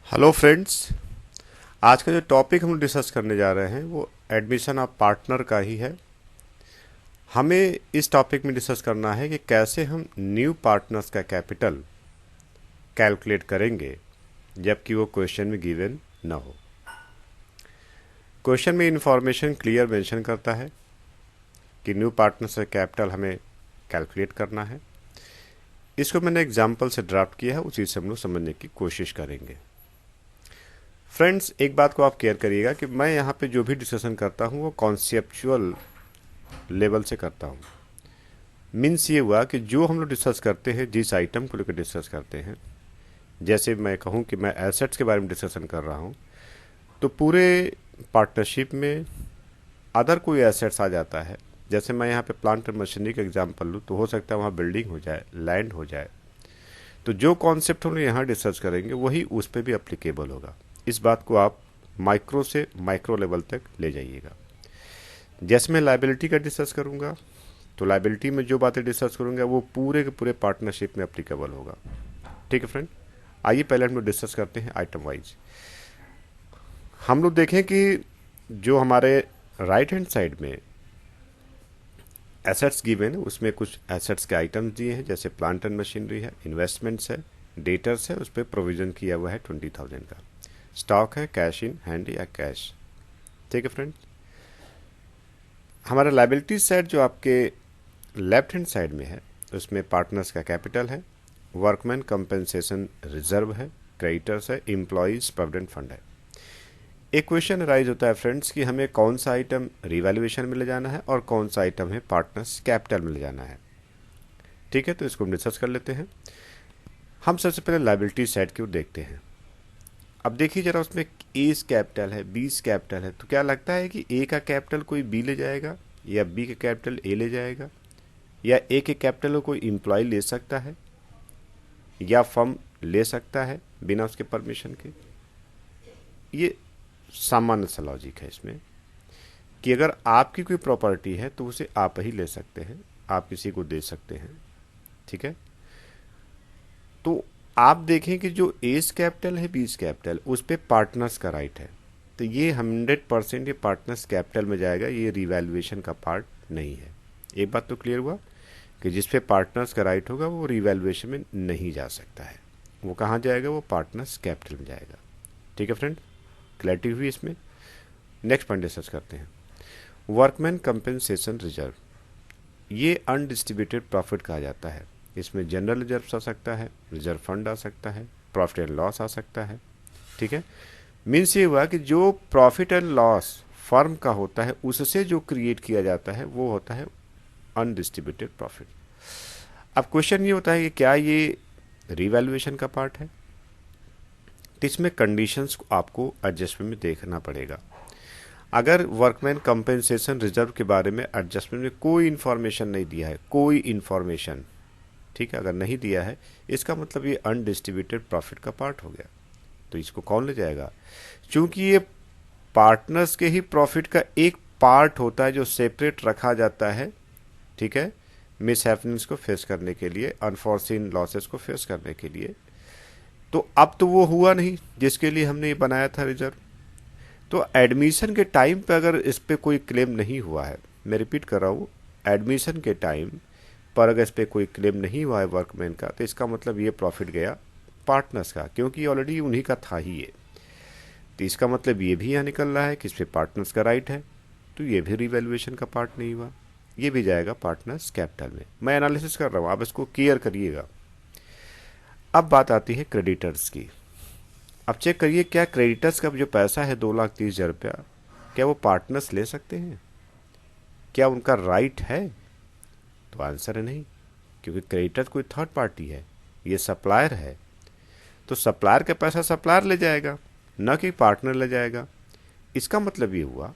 Hello friends. आज का जो टॉपिक हम डिस्कस करने जा रहे हैं वो एडमिशन ऑफ पार्टनर का ही है। हमें इस टॉपिक में डिस्कस करना है कि कैसे हम न्यू पार्टनर्स का कैपिटल कैलकुलेट करेंगे जबकि वो क्वेश्चन में गिवन न हो। क्वेश्चन में इंफॉर्मेशन क्लियर मेंशन करता है कि न्यू पार्टनर्स का कैपिटल हमें कैलकुलेट करना है। इसको मैंने एग्जाम्पल से ड्राफ्ट किया है, उसी से हम लोग समझने की कोशिश करेंगे। फ्रेंड्स, एक बात को आप केयर करिएगा कि मैं यहाँ पे जो भी डिस्कशन करता हूँ वो कॉन्सेप्चुअल लेवल से करता हूँ। मीन्स ये हुआ कि जो हम लोग डिस्कस करते हैं, जिस आइटम को लेकर डिस्कस करते हैं, जैसे मैं कहूँ कि मैं एसेट्स के बारे में डिस्कशन कर रहा हूँ, तो पूरे पार्टनरशिप में अदर कोई एसेट्स आ जाता है। जैसे मैं यहाँ पे प्लांट और मशीनरी का एग्जाम्पल लूँ तो हो सकता है वहाँ बिल्डिंग हो जाए, लैंड हो जाए। तो जो कॉन्सेप्ट हम लोग यहाँ डिस्कस करेंगे वही उस पर भी अप्लीकेबल होगा। इस बात को आप माइक्रो से माइक्रो लेवल तक ले जाइएगा। जैसे मैं लाइबिलिटी का डिस्कस करूँगा तो लाइबिलिटी में जो बातें डिस्कस करूँगा वो पूरे के पूरे पार्टनरशिप में अप्लीकेबल होगा। ठीक है फ्रेंड, आइए पहले हम लोग डिस्कस करते हैं आइटम वाइज। हम लोग देखें कि जो हमारे राइट हैंड साइड में एसेट्स गिवन है उसमें कुछ एसेट्स के आइटम्स दिए हैं, जैसे प्लांट एंड मशीनरी है, इन्वेस्टमेंट्स है, डेटर्स है, उस पर प्रोविजन किया हुआ है 20,000 का, स्टॉक है, कैश इन हैंड या कैश। ठीक है फ्रेंड्स, हमारा लाइबिलिटी साइड जो आपके लेफ्ट हैंड साइड में है उसमें पार्टनर्स का कैपिटल है, वर्कमैन कंपेंसेशन रिजर्व है, क्रेडिटर्स है, एम्प्लॉयज प्रोविडेंट फंड है। एक क्वेश्चन राइज होता है फ्रेंड्स कि हमें कौन सा आइटम रिवैल्यूएशन में ले जाना है और कौन सा आइटम है पार्टनर्स कैपिटल में ले जाना है। ठीक है, तो इसको हम डिस्कस कर लेते हैं। हम सबसे पहले लाइबिलिटी साइड की ओर देखते हैं। अब देखिए जरा, उसमें एस कैपिटल है, बीस कैपिटल है, तो क्या लगता है कि ए का कैपिटल कोई बी ले जाएगा या बी का कैपिटल ए ले जाएगा, या ए के कैपिटल को कोई एम्प्लॉय ले सकता है या फर्म ले सकता है बिना उसके परमिशन के? ये सामान्य सा लॉजिक है इसमें कि अगर आपकी कोई प्रॉपर्टी है तो उसे आप ही ले सकते हैं, आप किसी को दे सकते हैं। ठीक है, तो आप देखें कि जो एस कैपिटल है, बीस कैपिटल, उस पर पार्टनर्स का राइट है, तो ये 100% ये पार्टनर्स कैपिटल में जाएगा, ये रिवैल्यूएशन का पार्ट नहीं है। एक बात तो क्लियर हुआ कि जिस पे पार्टनर्स का राइट होगा वो रिवैल्यूएशन में नहीं जा सकता है, वो कहाँ जाएगा, वो पार्टनर्स कैपिटल में जाएगा। ठीक है फ्रेंड, क्लैरिटी हुई इसमें। नेक्स्ट पॉइंट डिस्कस करते हैं, वर्कमैन कंपेंसेशन रिजर्व। ये अनडिस्ट्रीब्यूटेड प्रॉफिट कहा जाता है। इसमें जनरल रिजर्व आ सकता है, रिजर्व फंड आ सकता है, प्रॉफिट एंड लॉस आ सकता है। ठीक है, मीन्स ये हुआ कि जो प्रॉफिट एंड लॉस फर्म का होता है उससे जो क्रिएट किया जाता है वो होता है अनडिस्ट्रीब्यूटेड प्रॉफिट। अब क्वेश्चन ये होता है कि क्या ये रिवैल्यूएशन का पार्ट है? तो इसमें कंडीशंस को आपको एडजस्टमेंट में देखना पड़ेगा। अगर वर्कमैन कंपेंसेशन रिजर्व के बारे में एडजस्टमेंट में कोई इन्फॉर्मेशन नहीं दिया है, कोई इन्फॉर्मेशन, ठीक है, अगर नहीं दिया है, इसका मतलब ये अनडिस्ट्रीब्यूटेड प्रॉफिट का पार्ट हो गया। तो इसको कौन ले जाएगा? क्योंकि ये पार्टनर्स के ही प्रॉफिट का एक पार्ट होता है जो सेपरेट रखा जाता है। ठीक है, मिस हैपनिंग्स को फेस करने के लिए, अनफॉर्सीन लॉसेस को फेस करने के लिए। तो अब तो वो हुआ नहीं जिसके लिए हमने ये बनाया था रिजर्व। तो एडमिशन के टाइम पे अगर इस पे कोई क्लेम नहीं हुआ है, मैं रिपीट कर रहा हूँ, एडमिशन के टाइम पर अगर इस पे कोई क्लेम नहीं हुआ है वर्कमैन का, तो इसका मतलब ये प्रॉफिट गया पार्टनर्स का, क्योंकि ऑलरेडी उन्हीं का था ही ये। तो इसका मतलब ये भी यहाँ निकल रहा है कि इस पे पार्टनर्स का राइट है, तो ये भी रिवैल्यूएशन का पार्ट नहीं हुआ, ये भी जाएगा पार्टनर्स कैपिटल में। मैं एनालिसिस कर रहा हूँ, आप इसको क्लियर करिएगा। अब बात आती है क्रेडिटर्स की। अब चेक करिए, क्या क्रेडिटर्स का जो पैसा है 2,30,000 रुपया, क्या वो पार्टनर्स ले सकते हैं? क्या उनका राइट है? तो आंसर है नहीं, क्योंकि क्रेडिटर कोई थर्ड पार्टी है, ये सप्लायर है। तो सप्लायर का पैसा सप्लायर ले जाएगा, न कि पार्टनर ले जाएगा। इसका मतलब ये हुआ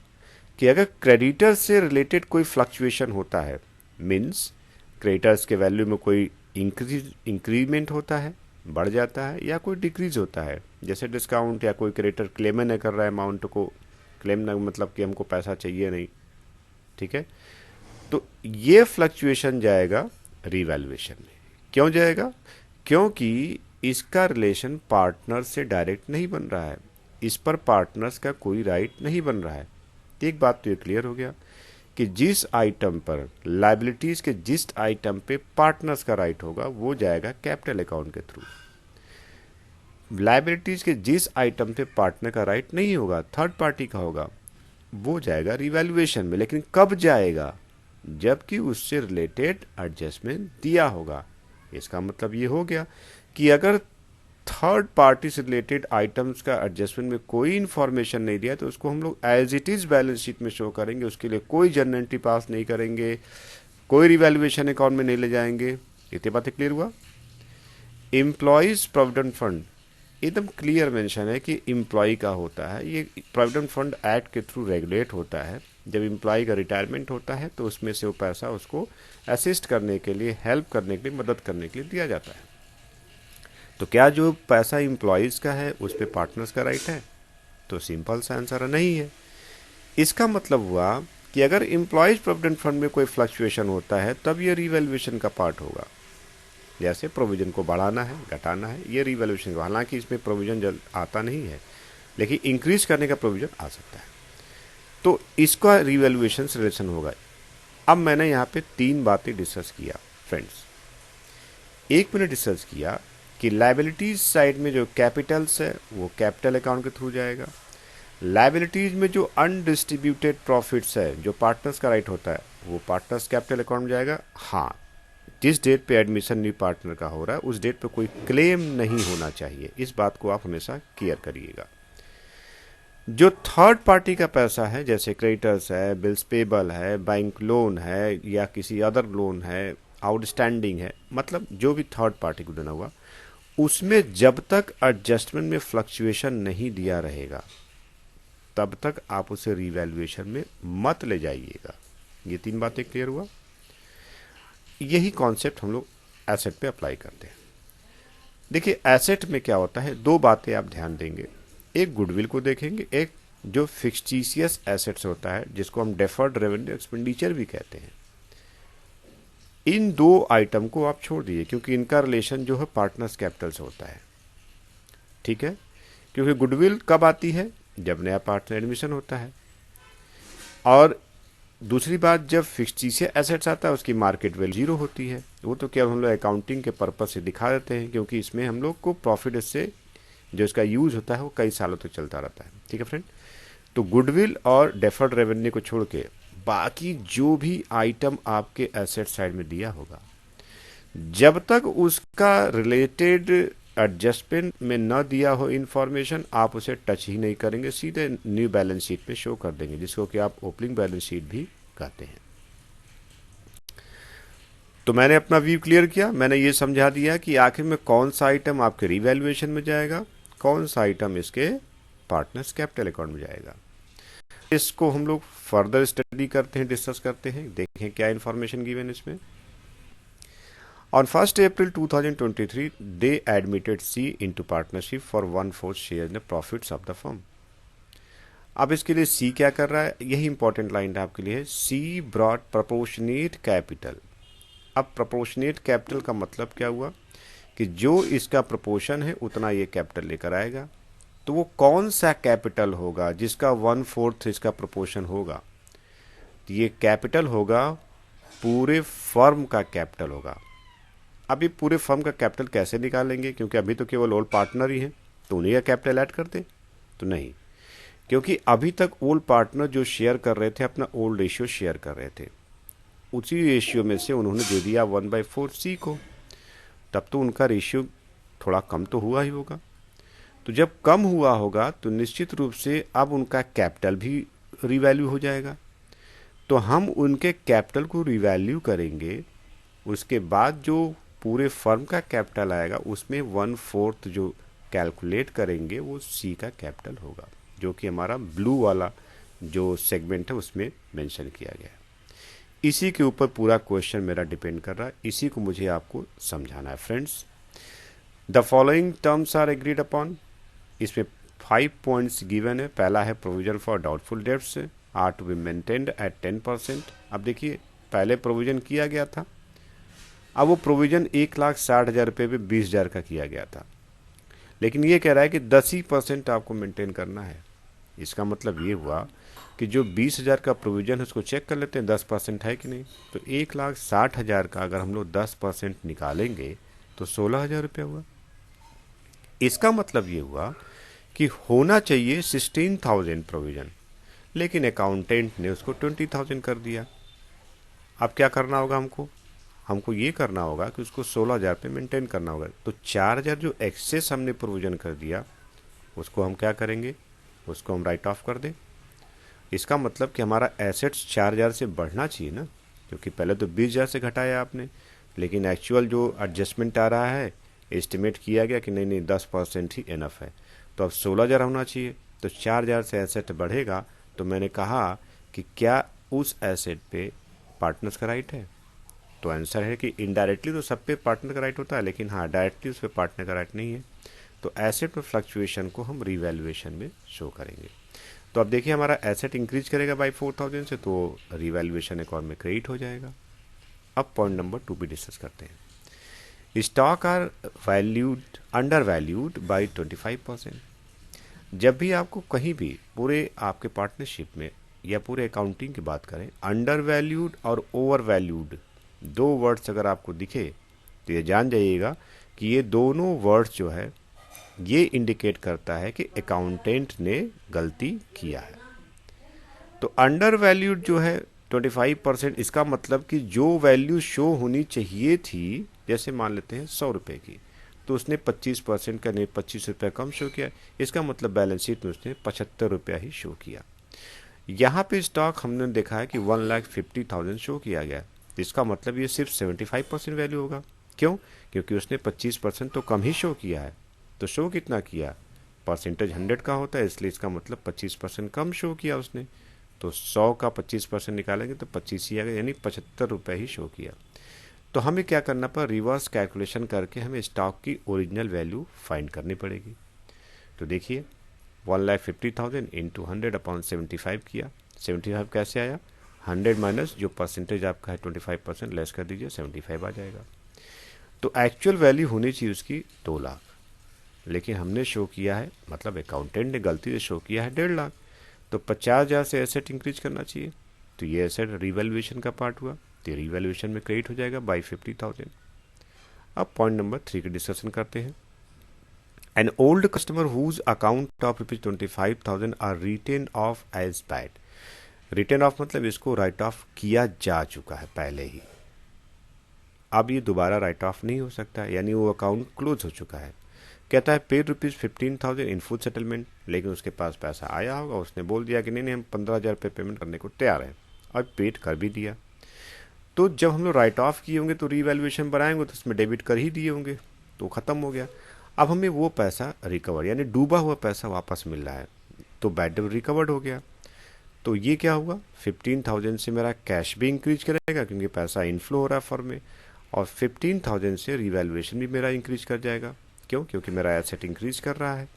कि अगर क्रेडिटर से रिलेटेड कोई फ्लक्चुएशन होता है, मीन्स क्रेडिटर्स के वैल्यू में कोई इंक्रीमेंट होता है, बढ़ जाता है, या कोई डिक्रीज होता है, जैसे डिस्काउंट, या कोई क्रेडिटर क्लेम नहीं कर रहा है अमाउंट को, क्लेम ना मतलब कि हमको पैसा चाहिए नहीं। ठीक है, तो ये फ्लक्चुएशन जाएगा रिवैल्यूएशन में। क्यों जाएगा? क्योंकि इसका रिलेशन पार्टनर से डायरेक्ट नहीं बन रहा है, इस पर पार्टनर्स का कोई राइट नहीं बन रहा है। एक बात तो ये क्लियर हो गया कि जिस आइटम पर लायबिलिटीज के जिस आइटम पे पार्टनर्स का राइट होगा वो जाएगा कैपिटल अकाउंट के थ्रू। लायबिलिटीज के जिस आइटम पे पार्टनर का राइट नहीं होगा, थर्ड पार्टी का होगा, वो जाएगा रिवैल्यूएशन में। लेकिन कब जाएगा? जबकि उससे रिलेटेड एडजस्टमेंट दिया होगा। इसका मतलब ये हो गया कि अगर थर्ड पार्टी से रिलेटेड आइटम्स का एडजस्टमेंट में कोई इन्फॉर्मेशन नहीं दिया तो उसको हम लोग as it is balance sheet में शो करेंगे। उसके लिए कोई जर्नल एंट्री पास नहीं करेंगे, कोई रिवैल्यूएशन अकाउंट में नहीं ले जाएंगे। इतनी बातें क्लियर हुआ। एम्प्लॉयज प्रोविडेंट फंड एकदम क्लियर मेंशन है कि एम्प्लॉय का होता है। ये प्रोविडेंट फंड एक्ट के थ्रू रेगुलेट होता है। जब एम्प्लॉय का रिटायरमेंट होता है तो उसमें से वो पैसा उसको असिस्ट करने के लिए, हेल्प करने के लिए, मदद करने के लिए दिया जाता है। तो क्या जो पैसा एम्प्लॉयज़ का है उस पर पार्टनर्स का राइट है? तो सिंपल सा आंसर नहीं है। इसका मतलब हुआ कि अगर एम्प्लॉयज प्रोविडेंट फंड में कोई फ्लक्चुएशन होता है तब ये रिवैल्यूएशन का पार्ट होगा। जैसे प्रोविजन को बढ़ाना है, घटाना है, ये रिवैल्यूएशन, हालांकि इसमें प्रोविजन आता नहीं है लेकिन इंक्रीज करने का प्रोविजन आ सकता है, तो इसका रिवैल्यूएशन से रिलेशन होगा। अब मैंने यहाँ पे 3 बातें डिस्कस किया फ्रेंड्स। एक मैंने डिस्कस किया कि लायबिलिटीज साइड में जो कैपिटल्स है वो कैपिटल अकाउंट के थ्रू जाएगा। लायबिलिटीज में जो अनडिस्ट्रीब्यूटेड प्रॉफिट्स है, जो पार्टनर्स का राइट होता है, वो पार्टनर्स कैपिटल अकाउंट में जाएगा। हाँ, जिस डेट पे एडमिशन न्यू पार्टनर का हो रहा है उस डेट पे कोई क्लेम नहीं होना चाहिए। इस बात को आप हमेशा क्लियर करिएगा। जो थर्ड पार्टी का पैसा है, जैसे क्रेडिटर्स है, बिल्स पेबल है, बैंक लोन है या किसी अदर लोन है, आउटस्टैंडिंग है, मतलब जो भी थर्ड पार्टी को देना हुआ, उसमें जब तक एडजस्टमेंट में फ्लक्चुएशन नहीं दिया रहेगा तब तक आप उसे रिवैल्यूएशन में मत ले जाइएगा। ये 3 बातें क्लियर हुआ। यही कॉन्सेप्ट हम लोग एसेट पे अप्लाई करते हैं। देखिए एसेट में क्या होता है, 2 बातें आप ध्यान देंगे। एक गुडविल को देखेंगे, एक जो फिक्टिशियस एसेट्स होता है जिसको हम डेफर्ड रेवेन्यू एक्सपेंडिचर भी कहते हैं। इन 2 आइटम को आप छोड़ दीजिए क्योंकि इनका रिलेशन जो है पार्टनर्स कैपिटल से होता है। ठीक है, क्योंकि गुडविल कब आती है? जब नया पार्टनर एडमिशन होता है। और दूसरी बात, जब फिक्टिशियस एसेट्स आता है उसकी मार्केट वैल्यू 0 होती है। वो तो क्या हम लोग अकाउंटिंग के पर्पज से दिखा देते हैं क्योंकि इसमें हम लोग को प्रॉफिट से जो इसका यूज होता है वो कई सालों तक चलता रहता है। ठीक है फ्रेंड, तो गुडविल और डेफर्ड रेवेन्यू को छोड़ के बाकी जो भी आइटम आपके एसेट साइड में दिया होगा, जब तक उसका रिलेटेड एडजस्टमेंट में न दिया हो इंफॉर्मेशन, आप उसे टच ही नहीं करेंगे, सीधे न्यू बैलेंस शीट पे शो कर देंगे, जिसको कि आप ओपनिंग बैलेंस शीट भी कहते हैं। तो मैंने अपना व्यू क्लियर किया। मैंने ये समझा दिया कि आखिर में कौन सा आइटम आपके रिवैल्यूएशन में जाएगा, कौन सा आइटम इसके पार्टनर्स कैपिटल अकाउंट में जाएगा। इसको हम लोग फर्दर स्टडी करते हैं, डिस्कस करते हैं, देखें क्या इन्फॉर्मेशन गिवन इसमें। On 1st April 2023, they admitted C into partnership for 1/4 share in the profits of the firm. अब इसके लिए C क्या कर रहा है, यही इंपॉर्टेंट लाइन है आपके लिए। C brought proportionate capital। अब प्रोपोर्शनेट कैपिटल का मतलब क्या हुआ कि जो इसका प्रोपोर्शन है उतना ये कैपिटल लेकर आएगा। तो वो कौन सा कैपिटल होगा जिसका 1/4 इसका प्रोपोर्शन होगा? तो ये कैपिटल होगा पूरे फर्म का कैपिटल होगा। अब ये पूरे फर्म का कैपिटल कैसे निकालेंगे, क्योंकि अभी तो केवल ओल्ड पार्टनर ही हैं, तो उन्हीं का कैपिटल ऐड कर दे? तो नहीं, क्योंकि अभी तक ओल्ड पार्टनर जो शेयर कर रहे थे अपना ओल्ड रेशियो शेयर कर रहे थे, उसी रेशियो में से उन्होंने दे दिया 1/4 C को, तब तो उनका रेशियो थोड़ा कम तो हुआ ही होगा। तो जब कम हुआ होगा तो निश्चित रूप से अब उनका कैपिटल भी रिवैल्यू हो जाएगा। तो हम उनके कैपिटल को रिवैल्यू करेंगे, उसके बाद जो पूरे फर्म का कैपिटल आएगा उसमें 1/4 जो कैलकुलेट करेंगे वो C का कैपिटल होगा, जो कि हमारा ब्लू वाला जो सेगमेंट है उसमें मेंशन किया गया है। इसी के ऊपर पूरा क्वेश्चन मेरा डिपेंड कर रहा है, इसी को मुझे आपको समझाना है friends. The following terms are agreed upon. इसमें 5 पॉइंट्स गिवन है। पहला है provision for doubtful debts are to be maintained at 10%। अब देखिए पहले प्रोविजन किया गया था, अब वो प्रोविजन 1,60,000 रुपये पे 20,000 का किया गया था, लेकिन ये कह रहा है कि 10% आपको मेंटेन करना है। इसका मतलब ये हुआ कि जो 20,000 का प्रोविज़न है उसको चेक कर लेते हैं 10% है कि नहीं। तो 1,60,000 का अगर हम लोग 10% निकालेंगे तो 16,000 रुपया हुआ। इसका मतलब ये हुआ कि होना चाहिए 16,000 प्रोविज़न, लेकिन अकाउंटेंट ने उसको 20,000 कर दिया। अब क्या करना होगा हमको? हमको ये करना होगा कि उसको 16,000 पे मेंटेन करना होगा। तो 4,000 जो एक्सेस हमने प्रोविज़न कर दिया उसको हम क्या करेंगे? उसको हम राइट ऑफ कर दें। इसका मतलब कि हमारा एसेट्स 4,000 से बढ़ना चाहिए ना, क्योंकि पहले तो 20,000 से घटाया आपने, लेकिन एक्चुअल जो एडजस्टमेंट आ रहा है, एस्टिमेट किया गया कि नहीं नहीं 10% ही इनफ है, तो अब 16,000 होना चाहिए। तो 4,000 से एसेट बढ़ेगा, तो मैंने कहा कि क्या उस एसेट पे पार्टनर्स का राइट है? तो आंसर है कि इनडायरेक्टली तो सब पे पार्टनर का राइट होता है, लेकिन हाँ डायरेक्टली उस पर पार्टनर का राइट नहीं है। तो एसेट में फ्लक्चुएशन को हम रीवैल्यूएशन में शो करेंगे। तो अब देखिए हमारा एसेट इंक्रीज करेगा बाई 4,000 से, तो रीवैल्यूएशन अकाउंट में क्रेडिट हो जाएगा। अब पॉइंट नंबर 2 भी डिस्कस करते हैं। Stock are valued under valued by 25%। जब भी आपको कहीं भी पूरे आपके पार्टनरशिप में या पूरे अकाउंटिंग की बात करें, अंडर वैल्यूड और ओवर वैल्यूड दो वर्ड्स अगर आपको दिखे तो ये जान जाइएगा कि ये दोनों वर्ड्स जो है ये इंडिकेट करता है कि अकाउंटेंट ने गलती किया है। तो अंडर वैल्यूड जो है 25%, इसका मतलब कि जो वैल्यू शो होनी चाहिए थी, जैसे मान लेते हैं 100 रुपये की, तो उसने 25% का नहीं 25 रुपये कम शो किया। इसका मतलब बैलेंस शीट में उसने 75 रुपया ही शो किया। यहाँ पे स्टॉक हमने देखा है कि 1,50,000 शो किया गया, इसका मतलब ये सिर्फ 75% वैल्यू होगा। क्यों? क्योंकि उसने 25% तो कम ही शो किया है। तो शो कितना किया? परसेंटेज 100 का होता है, इसलिए इसका मतलब 25% कम शो किया उसने। तो 100 का 25% निकालेंगे तो 25 ही आ गया, यानी 75 रुपये ही शो किया। तो हमें क्या करना पड़ा? रिवर्स कैलकुलेशन करके हमें स्टॉक की ओरिजिनल वैल्यू फाइंड करनी पड़ेगी। तो देखिए 1,50,000 इंटू 100 अपॉन 75 किया। 75 कैसे आया? 100 माइनस जो परसेंटेज आपका है 25% लेस कर दीजिए, 75 आ जाएगा। तो एक्चुअल वैल्यू होनी चाहिए उसकी 2 लाख, लेकिन हमने शो किया है, मतलब अकाउंटेंट ने गलती से शो किया है 1.5 लाख। तो 50,000 से एसेट इंक्रीज करना चाहिए, तो ये एसेट रिवैल्यूएशन का पार्ट हुआ, तो रिवैल्यूएशन में क्रेडिट हो जाएगा बाई 50,000। अब पॉइंट नंबर 3 का डिस्कशन करते हैं। An old customer whose account of ₹25,000 are written off as bad. Written off मतलब इसको राइट ऑफ किया जा चुका है पहले ही, अब ये दोबारा राइट ऑफ नहीं हो सकता, यानी वो अकाउंट क्लोज हो चुका है। कहता है पेड ₹15,000 इन फुल सेटलमेंट, लेकिन उसके पास पैसा आया होगा, उसने बोल दिया कि नहीं नहीं हम 15,000 रुपये पेमेंट करने को तैयार हैं, और पेड कर भी दिया। तो जब हम लोग राइट ऑफ किए होंगे तो रीवैल्यूएशन बनाएंगे तो उसमें डेबिट कर ही दिए होंगे, तो ख़त्म हो गया। अब हमें वो पैसा रिकवर, यानी डूबा हुआ पैसा वापस मिल रहा है, तो बैड डेबिट रिकवर्ड हो गया। तो ये क्या हुआ? 15,000 से मेरा कैश भी इंक्रीज करेगा क्योंकि पैसा इनफ्लो हो रहा है फर्म में, और 15,000 से रिवैल्यूएशन भी मेरा इंक्रीज कर जाएगा। क्यों? क्योंकि मेरा एसेट इंक्रीज कर रहा है।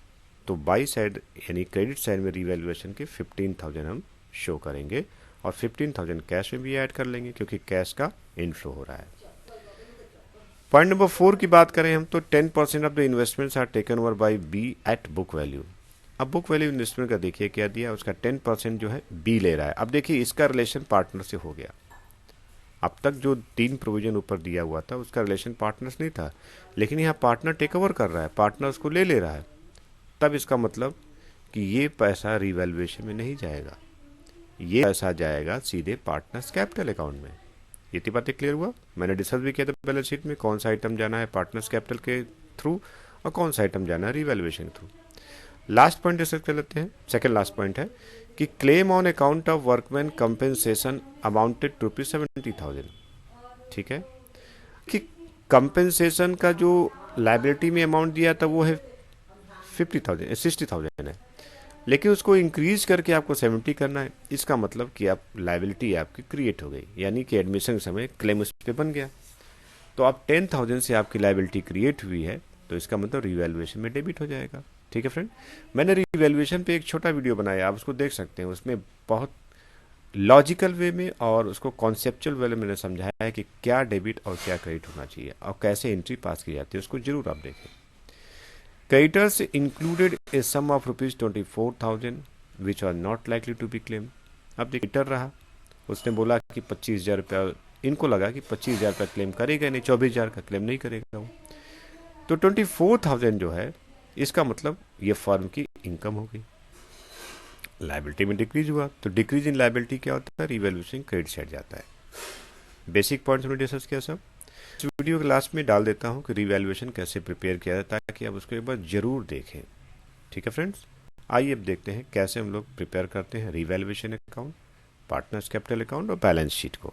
तो बाई साइड यानी क्रेडिट साइड में रिवैल्यूएशन के 15,000 हम शो करेंगे, और 15,000 कैश में भी ऐड कर लेंगे क्योंकि कैश का इनफ्लो हो रहा है। पॉइंट नंबर 4 की बात करें हम, तो 10% of the investments are taken over by b at book value. अब बुक वैल्यू इन्वेस्टमेंट का देखिए क्या दिया, उसका 10% जो है बी ले रहा है। अब देखिए इसका रिलेशन पार्टनर से हो गया। अब तक जो 3 प्रोविजन ऊपर दिया हुआ था उसका रिलेशन पार्टनर्स नहीं था, लेकिन यहाँ पार्टनर टेक ओवर कर रहा है, पार्टनर उसको ले ले रहा है। तब इसका मतलब कि ये पैसा रिवैल्यूएशन में नहीं जाएगा, ये पैसा जाएगा सीधे पार्टनर्स कैपिटल अकाउंट में। ये तो बातें क्लियर हुआ? मैंने डिस्कस भी किया था बैलेंस शीट में कौन सा आइटम जाना है पार्टनर्स कैपिटल के थ्रू और कौन सा आइटम जाना है रिवैल्यूएशन के थ्रू। लास्ट पॉइंट डिस्कस कर लेते हैं। सेकंड लास्ट पॉइंट है कि claim on account of workman compensation amounted to ₹70,000। ठीक है कि कंपेंसेशन का जो लाइबिलिटी में अमाउंट दिया था वो है 60,000 है, लेकिन उसको इंक्रीज करके आपको 70 करना है। इसका मतलब कि आप लाइबिलिटी आपकी क्रिएट हो गई, यानी कि एडमिशन समय क्लेम उस पर बन गया। तो अब 10,000 से आपकी लाइबिलिटी क्रिएट हुई है, तो इसका मतलब रिवैल्यूएशन में डेबिट हो जाएगा। ठीक है फ्रेंड, मैंने रिवैल्यूएशन पे एक छोटा वीडियो बनाया, आप उसको देख सकते हैं। उसमें बहुत लॉजिकल वे में और उसको कॉन्सेप्चुअल वे में मैंने समझाया है कि क्या डेबिट और क्या क्रेडिट होना चाहिए और कैसे एंट्री पास की जाती है, उसको जरूर आप देखें। Creditors included a sum of ₹24,000 which are not likely to be claim. अब देखिए क्रेडिटर रहा, उसने बोला कि 25,000 रुपया, इनको लगा कि 25,000 रुपया क्लेम करेगा नहीं, 24,000 का क्लेम नहीं करेगा वो। तो 24,000 जो है, इसका मतलब ये फर्म की इनकम हो गई। लायबिलिटी में डिक्रीज हुआ, तो डिक्रीज इन लायबिलिटी क्या होता है, रिवैल्यूएशन क्रेडिट साइड जाता है। बेसिक पॉइंट्स हमने डिस्कस किया सब। इस वीडियो के लास्ट में डाल देता हूँ कि रिवैल्यूएशन कैसे प्रिपेयर किया जाता है, ताकि आप उसको एक बार जरूर देखें। ठीक है फ्रेंड्स, आइए अब देखते हैं कैसे हम लोग प्रिपेयर करते हैं revaluation account, partners capital account और बैलेंस शीट को।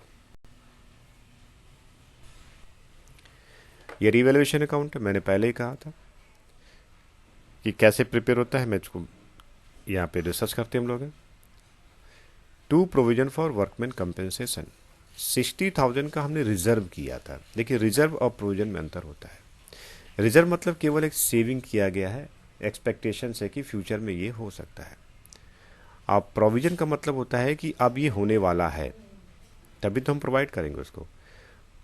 ये रिवैल्यूएशन अकाउंट मैंने पहले ही कहा था कि कैसे प्रिपेयर होता है, मैं इसको यहाँ पे रिसर्च करते हैं हम लोग। To provision for workman compensation, 60,000 का हमने रिजर्व किया था। देखिए रिजर्व और प्रोविजन में अंतर होता है। रिजर्व मतलब केवल एक सेविंग किया गया है, एक्सपेक्टेशन है कि फ्यूचर में ये हो सकता है। अब प्रोविजन का मतलब होता है कि अब ये होने वाला है, तभी तो हम प्रोवाइड करेंगे उसको।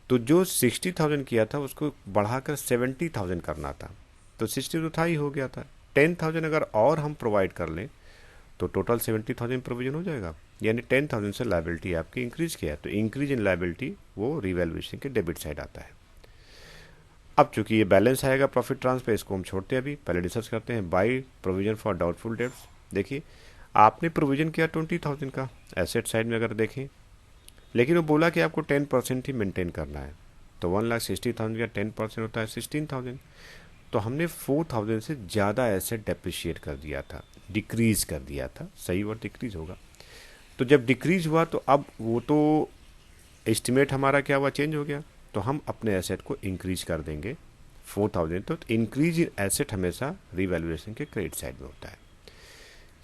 तो जो 60,000 किया था उसको बढ़ाकर 70,000 करना था, तो 60 तो था ही, हो गया था। 10,000 अगर और हम प्रोवाइड कर लें तो टोटल 70,000 प्रोविजन हो जाएगा, यानी 10,000 से लायबिलिटी आपकी इंक्रीज किया है। तो इंक्रीज इन लायबिलिटी वो रिवैल्यूएशन के डेबिट साइड आता है। अब चूंकि ये बैलेंस आएगा प्रॉफिट ट्रांसफर, इसको हम छोड़ते हैं, अभी पहले डिस्कस करते हैं by provision for doubtful dates. देखिए आपने प्रोविजन किया 20,000 का एसेट साइड में अगर देखें, लेकिन वो बोला कि आपको 10% ही मेंटेन करना है, तो 1,60,000 का 10% होता है 16,000। तो हमने 4,000 से ज़्यादा एसेट डेप्रिशिएट कर दिया था, डिक्रीज कर दिया था, सही वर्ड डिक्रीज होगा। तो जब डिक्रीज हुआ तो अब वो तो एस्टिमेट हमारा क्या हुआ, चेंज हो गया, तो हम अपने एसेट को इंक्रीज कर देंगे 4,000। तो इंक्रीज इन एसेट हमेशा रिवैल्यूएशन के क्रेडिट साइड में होता है।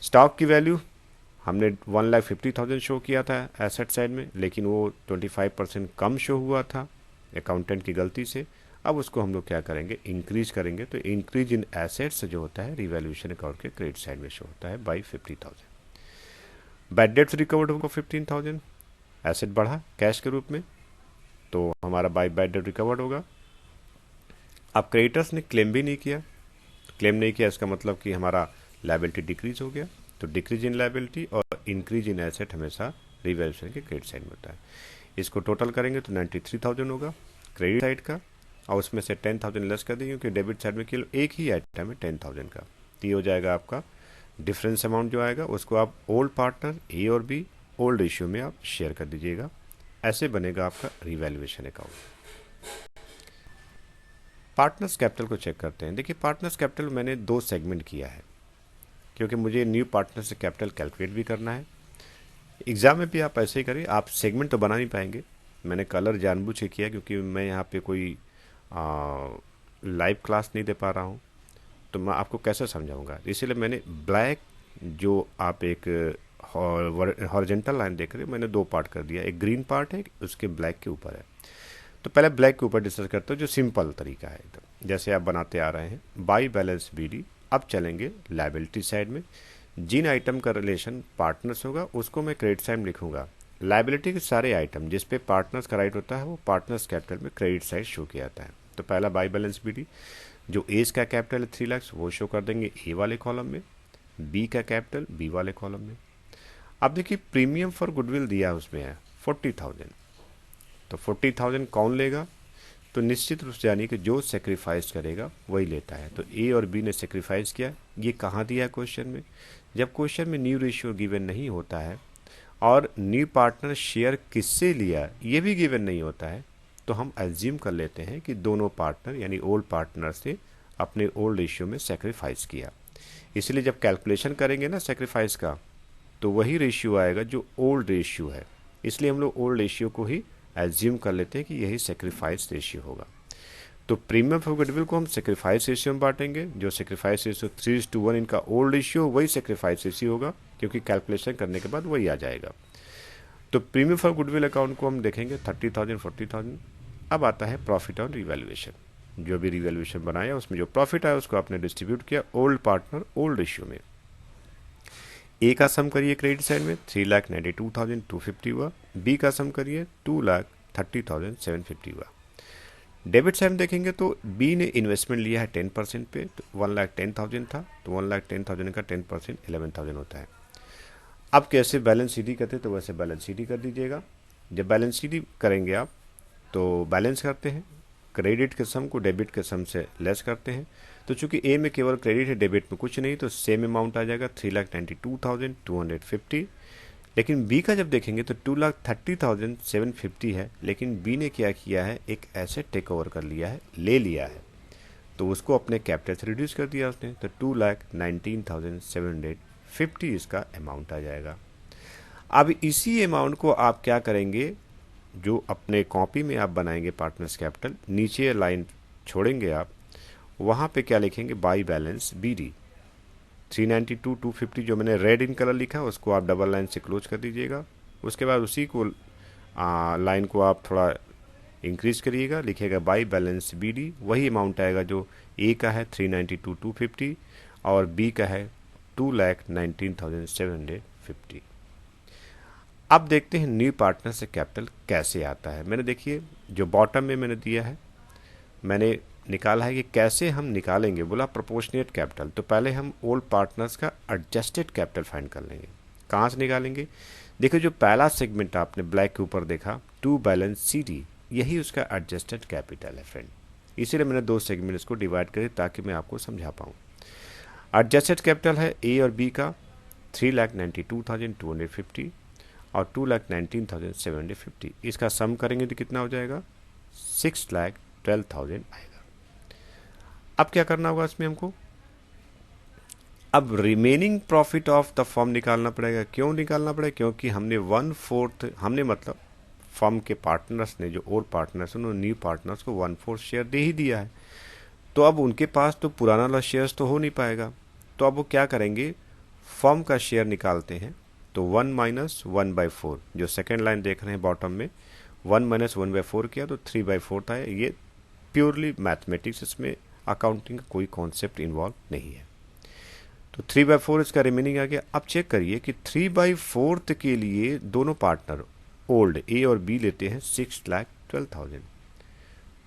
स्टॉक की वैल्यू हमने 1,50,000 शो किया था एसेट साइड में, लेकिन वो 25% कम शो हुआ था अकाउंटेंट की गलती से। अब उसको हम लोग क्या करेंगे, इंक्रीज करेंगे। तो इंक्रीज इन एसेट्स जो होता है रिवैल्यूएशन अकाउंट के क्रेडिट साइड में शो होता है बाई 50,000। बैड डेट्स रिकवर्ड होगा 15,000, एसेट बढ़ा कैश के रूप में, तो हमारा बाई बैड डेट रिकवर्ड होगा। अब क्रेडिटर्स ने क्लेम भी नहीं किया, क्लेम नहीं किया इसका मतलब कि हमारा लायबिलिटी डिक्रीज हो गया। तो डिक्रीज इन लायबिलिटी और इंक्रीज इन एसेट हमेशा रिवैल्यूएशन के क्रेडिट साइड में होता है। इसको टोटल करेंगे तो 93,000 होगा क्रेडिट साइड का, और उसमें से 10,000 लेस कर देंगे क्योंकि डेबिट साइड में केवल एक ही आइटम है 10,000 का। तो ये हो जाएगा आपका डिफरेंस अमाउंट जो आएगा, उसको आप ओल्ड पार्टनर ए और बी ओल्ड रेशियो में आप शेयर कर दीजिएगा। ऐसे बनेगा आपका रिवैल्यूएशन अकाउंट। पार्टनर्स कैपिटल को चेक करते हैं। देखिए पार्टनर्स कैपिटल मैंने 2 सेगमेंट किया है, क्योंकि मुझे न्यू पार्टनर्स कैपिटल कैलकुलेट भी करना है। एग्जाम में भी आप ऐसे ही करिए, आप सेगमेंट तो बना नहीं पाएंगे। मैंने कलर जानबूझ के किया क्योंकि मैं यहाँ पे कोई लाइव क्लास नहीं दे पा रहा हूँ, तो मैं आपको कैसे समझाऊंगा, इसीलिए मैंने ब्लैक, जो आप एक हॉरिजॉन्टल लाइन देख रहे हो, मैंने 2 पार्ट कर दिया। एक ग्रीन पार्ट है, उसके ब्लैक के ऊपर है। तो पहले ब्लैक के ऊपर डिस्कस करते हो, जो सिंपल तरीका है एकदम, जैसे आप बनाते आ रहे हैं बाई बैलेंस बीडी। अब चलेंगे लायबिलिटी साइड में, जिन आइटम का रिलेशन पार्टनर्स होगा उसको मैं क्रेडिट साइड में लिखूंगा। लायबिलिटी के सारे आइटम जिस पे पार्टनर्स का राइट होता है वो पार्टनर्स कैपिटल में क्रेडिट साइड शो किया जाता है। तो पहला बाई बैलेंस बीडी, जो एज का कैपिटल है 3 लाख वो शो कर देंगे ए वाले कॉलम में, बी का कैपिटल बी वाले कॉलम में। अब देखिए प्रीमियम फॉर गुडविल दिया है, उसमें है 40,000। तो 40,000 कौन लेगा, तो निश्चित रूप से यानी कि जो सेक्रीफाइस करेगा वही लेता है। तो ए और बी ने सेक्रीफाइस किया। ये कहाँ दिया है क्वेश्चन में, जब क्वेश्चन में न्यू रेशियो गिवन नहीं होता है और न्यू पार्टनर शेयर किससे लिया ये भी गिवन नहीं होता है, तो हम एज्यूम कर लेते हैं कि दोनों पार्टनर यानी ओल्ड पार्टनर से अपने ओल्ड रेशियो में सेक्रीफाइस किया। इसलिए जब कैलकुलेशन करेंगे ना सेक्रीफाइस का, तो वही रेशियो आएगा जो ओल्ड रेशियो है। इसलिए हम लोग ओल्ड रेशियो को ही एज्यूम कर लेते हैं कि यही सेक्रीफाइस रेशियो होगा। तो प्रीमियम फॉर गुडविल को हम सेक्रीफाइस रेशियो में बांटेंगे। जो सेक्रीफाइस रेशियो 3:1 इनका ओल्ड रेशियो, वही सेक्रीफाइस रेशियो होगा, क्योंकि कैलकुलेशन करने के बाद वही आ जाएगा। तो प्रीमियम फॉर गुडविल अकाउंट को हम देखेंगे 30,000 40,000। अब आता है प्रॉफिट ऑन रिवैल्यूएशन, जो भी रिवैल्यूएशन बनाया उसमें जो प्रॉफिट आया उसको आपने डिस्ट्रीब्यूट किया ओल्ड पार्टनर ओल्ड रेशियो में। ए का सम करिए क्रेडिट साइड में 3,92,250 हुआ, बी का सम करिए 2,30,750 हुआ। डेबिट साइड में देखेंगे तो बी ने इन्वेस्टमेंट लिया है 10% पे, तो 1,10,000 था, तो 1,10,000 का 10% 11,000 होता है। अब कैसे बैलेंस सीडी करते तो वैसे बैलेंस सीडी कर दीजिएगा। जब बैलेंस सीडी करेंगे आप तो बैलेंस करते हैं, क्रेडिट के सम को डेबिट के सम से लेस करते हैं। तो चूंकि ए में केवल क्रेडिट है, डेबिट में कुछ नहीं, तो सेम अमाउंट आ जाएगा 3,92,250। लेकिन बी का जब देखेंगे तो 2,30,750 है, लेकिन बी ने क्या किया है, एक एसेट टेक ओवर कर लिया है, ले लिया है, तो उसको अपने कैपिटल से रिड्यूस कर दिया उसने, तो 2,19,750 इसका अमाउंट आ जाएगा। अब इसी अमाउंट को आप क्या करेंगे, जो अपने कॉपी में आप बनाएंगे पार्टनर्स कैपिटल, नीचे लाइन छोड़ेंगे आप, वहाँ पे क्या लिखेंगे, बाई बैलेंस बी डी 392,250 जो मैंने रेड इन कलर लिखा है उसको आप डबल लाइन से क्लोज कर दीजिएगा। उसके बाद उसी को लाइन को आप थोड़ा इंक्रीज करिएगा, लिखिएगा बाई बैलेंस बी डी, वही अमाउंट आएगा जो ए का है 392,250 और बी का है 2,19,750। अब देखते हैं न्यू पार्टनर से कैपिटल कैसे आता है। मैंने देखिए जो बॉटम में मैंने दिया है, मैंने निकाला है कि कैसे हम निकालेंगे, बोला प्रोपोर्शनेट कैपिटल। तो पहले हम ओल्ड पार्टनर्स का एडजस्टेड कैपिटल फाइंड कर लेंगे। कहाँ से निकालेंगे, देखिए जो पहला सेगमेंट आपने ब्लैक के ऊपर देखा, टू बैलेंस सी डी, यही उसका एडजस्टेड कैपिटल है फ्रेंड। इसीलिए मैंने दो सेगमेंट इसको डिवाइड करे ताकि मैं आपको समझा पाऊँ। एडजस्टेड कैपिटल है ए और बी का 3,92,250 और 2,19,750, इसका सम करेंगे तो कितना हो जाएगा, 6,12,000 आएगा। अब क्या करना होगा इसमें हमको, अब remaining profit of the firm निकालना पड़ेगा। क्यों निकालना पड़ेगा, क्योंकि हमने 1/4, हमने मतलब फर्म के पार्टनर्स ने, जो ओल्ड पार्टनर्स, उन्होंने न्यू पार्टनर्स को 1/4 शेयर दे ही दिया है, तो अब उनके पास तो पुराना वाला शेयर्स तो हो नहीं पाएगा। तो अब वो क्या करेंगे, फर्म का शेयर निकालते हैं। तो 1 माइनस 1/4, जो सेकेंड लाइन देख रहे हैं बॉटम में, 1 माइनस 1/4 किया तो 3/4 था। ये प्योरली मैथमेटिक्स, इसमें अकाउंटिंग का कोई कॉन्सेप्ट इन्वॉल्व नहीं है। तो 3/4 इसका रिमेनिंग आ गया। अब चेक करिए कि 3/4 के लिए दोनों पार्टनर ओल्ड ए और बी लेते हैं 6,12,000।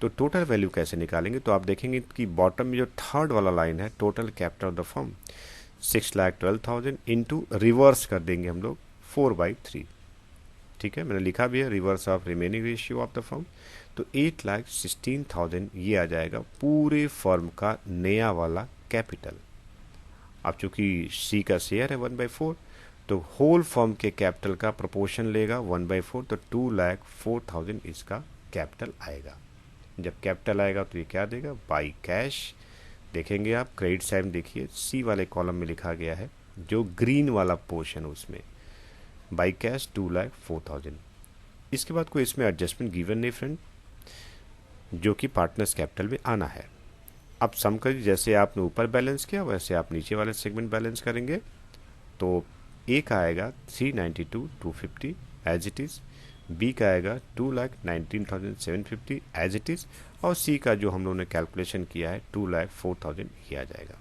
तो टोटल वैल्यू कैसे निकालेंगे, तो आप देखेंगे कि बॉटम में जो थर्ड वाला लाइन है, total capital of the firm 6,12,000 into reverse कर देंगे हम लोग 4/3। ठीक है, मैंने लिखा भी है reverse of remaining ratio of the firm. तो 8,16,000 ये आ जाएगा पूरे फर्म का नया वाला कैपिटल। अब चूंकि सी का शेयर है 1/4, तो होल फर्म के कैपिटल का प्रोपोर्शन लेगा 1/4, तो 2,04,000 इसका कैपिटल आएगा। जब कैपिटल आएगा तो ये क्या देगा, बाई कैश। देखेंगे आप क्रेडिट साइड में, देखिए सी वाले कॉलम में लिखा गया है, जो ग्रीन वाला पोर्शन उसमें बाई कैश 2,04,000। इसके बाद कोई इसमें एडजस्टमेंट गिवन नहीं फ्रेंड, जो कि पार्टनर्स कैपिटल में आना है। अब सम करिए, जैसे आपने ऊपर बैलेंस किया वैसे आप नीचे वाले सेगमेंट बैलेंस करेंगे। तो ए का आएगा 392,250 एज इट इज़, बी का आएगा 2,19,750 एज इट इज़, और सी का जो हम लोगों ने कैलकुलेशन किया है 2,04,000 ही आ जाएगा।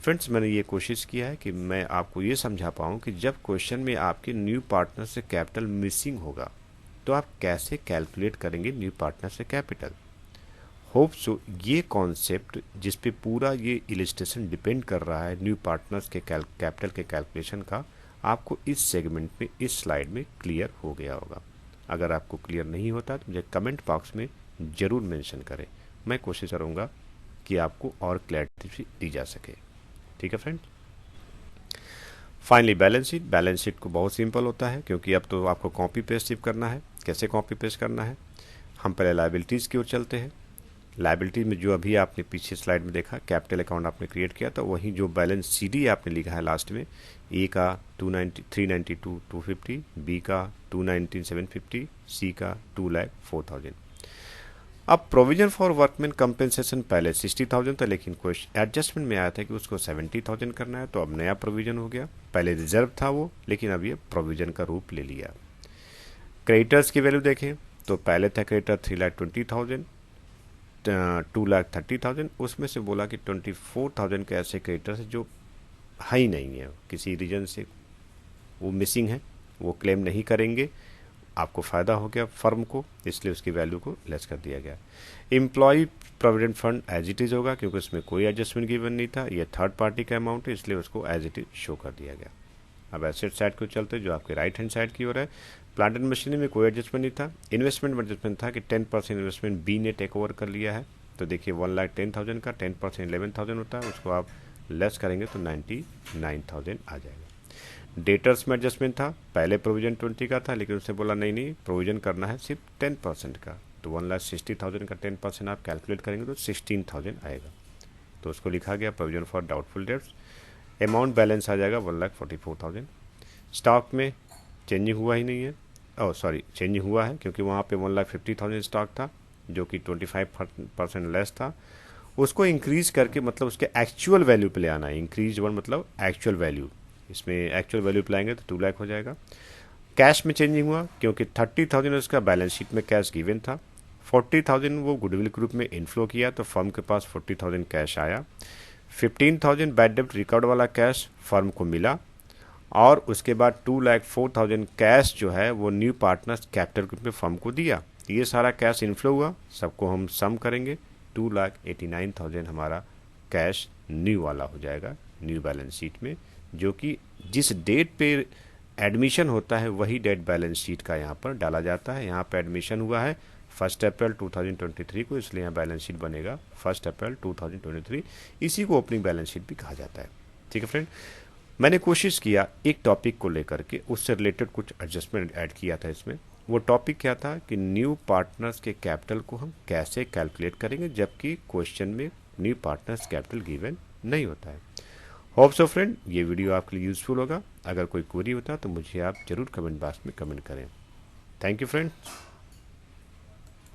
फ्रेंड्स, मैंने ये कोशिश किया है कि मैं आपको ये समझा पाऊँ कि जब क्वेश्चन में आपके न्यू पार्टनर से कैपिटल मिसिंग होगा तो आप कैसे कैलकुलेट करेंगे न्यू पार्टनर से कैपिटल। होप सो ये कॉन्सेप्ट जिस पे पूरा ये इलिस्ट्रेशन डिपेंड कर रहा है न्यू पार्टनर्स के कैपिटल के कैलकुलेशन का, आपको इस सेगमेंट में, इस स्लाइड में क्लियर हो गया होगा। अगर आपको क्लियर नहीं होता तो मुझे कमेंट बॉक्स में ज़रूर मेंशन करें, मैं कोशिश करूँगा कि आपको और क्लैरिटी दी जा सके। ठीक है friend. Finally balance sheet. Balance sheet को बहुत सिंपल होता है, क्योंकि अब तो आपको कॉपी पेस्ट सिर्फ करना है। कैसे कॉपी पेस्ट करना है, हम पहले लायबिलिटीज़ की ओर चलते हैं। लायबिलिटी में जो अभी आपने पीछे स्लाइड में देखा, कैपिटल अकाउंट आपने क्रिएट किया, तो वही जो बैलेंस सीडी आपने लिखा है लास्ट में, ए का 392,250, बी का 219,750, सी का 2,04,000। अब प्रोविजन फॉर वर्कमैन कंपेंसेशन पहले 60,000 था, लेकिन क्वेश्चन एडजस्टमेंट में आया था कि उसको 70,000 करना है, तो अब नया प्रोविजन हो गया। पहले रिजर्व था वो, लेकिन अब ये प्रोविजन का रूप ले लिया। क्रेडिटर्स की वैल्यू देखें तो पहले था क्रेडिटर 3,20,000, 2,30,000, उसमें से बोला कि 24,000 के ऐसे क्रेडिटर्स जो है ही नहीं है, किसी रीजन से वो मिसिंग है, वो क्लेम नहीं करेंगे। आपको फ़ायदा हो गया फर्म को, इसलिए उसकी वैल्यू को लेस कर दिया गया। Employ provident fund as it is होगा क्योंकि उसमें कोई एडजस्टमेंट गिवन नहीं था, ये थर्ड पार्टी का अमाउंट है इसलिए उसको एज इट इज शो कर दिया गया। अब एसेट साइड को चलते जो आपके राइट हैंड साइड की ओर है। प्लांट एंड मशीनरी में कोई एडजस्टमेंट नहीं था। इन्वेस्टमेंट में एडजस्टमेंट था कि 10% इन्वेस्टमेंट बी ने टेक ओवर कर लिया है, तो देखिए 1,10,000 का 10% 11,000 होता है, उसको आप लेस करेंगे तो 99,000 आ जाएगा। डेटर्स में एडजस्टमेंट था, पहले प्रोविजन 20 का था लेकिन उसने बोला नहीं नहीं प्रोविजन करना है सिर्फ 10% का, तो 1,60,000 का 10% आप कैलकुलेट करेंगे तो 16,000 आएगा, तो उसको लिखा गया provision for doubtful debts. Amount balance आ जाएगा 1,44,000। स्टॉक में चेंजिंग हुआ ही नहीं है, चेंजिंग हुआ है क्योंकि वहाँ पे 1,50,000 स्टॉक था जो कि 25% लेस था, उसको इंक्रीज करके मतलब उसके एक्चुअल वैल्यू पे ले आना है। इंक्रीज वन मतलब एक्चुअल वैल्यू, इसमें एक्चुअल वैल्यू पे लाएंगे तो 2 लाख हो जाएगा। कैश में चेंजिंग हुआ क्योंकि 30,000 उसका बैलेंस शीट में कैश गिवन था, 40,000 वो गुडविल ग्रुप में इनफ्लो किया तो फर्म के पास 40,000 कैश आया। 15,000 बैड डेब्ट रिकॉर्ड वाला कैश फर्म को मिला, और उसके बाद 2,04,000 कैश जो है वो न्यू पार्टनर्स कैपिटल ग्रुप में फर्म को दिया। ये सारा कैश इनफ्लो हुआ, सबको हम सम करेंगे 2,89,000 हमारा कैश न्यू वाला हो जाएगा न्यू बैलेंस शीट में, जो कि जिस डेट पे एडमिशन होता है वही डेट बैलेंस शीट का यहाँ पर डाला जाता है। यहाँ पे एडमिशन हुआ है 1 अप्रैल 2023 को, इसलिए यहाँ बैलेंस शीट बनेगा 1 अप्रैल 2023। इसी को ओपनिंग बैलेंस शीट भी कहा जाता है। ठीक है फ्रेंड, मैंने कोशिश किया एक टॉपिक को लेकर के उससे रिलेटेड कुछ एडजस्टमेंट ऐड किया था इसमें। वो टॉपिक क्या था कि न्यू पार्टनर्स के कैपिटल को हम कैसे कैलकुलेट करेंगे जबकि क्वेश्चन में न्यू पार्टनर्स कैपिटल गिवन नहीं होता है। होप सो फ्रेंड ये वीडियो आपके लिए यूजफुल होगा। अगर कोई क्वेरी होता तो मुझे आप जरूर कमेंट बॉक्स में कमेंट करें। Thank you friend.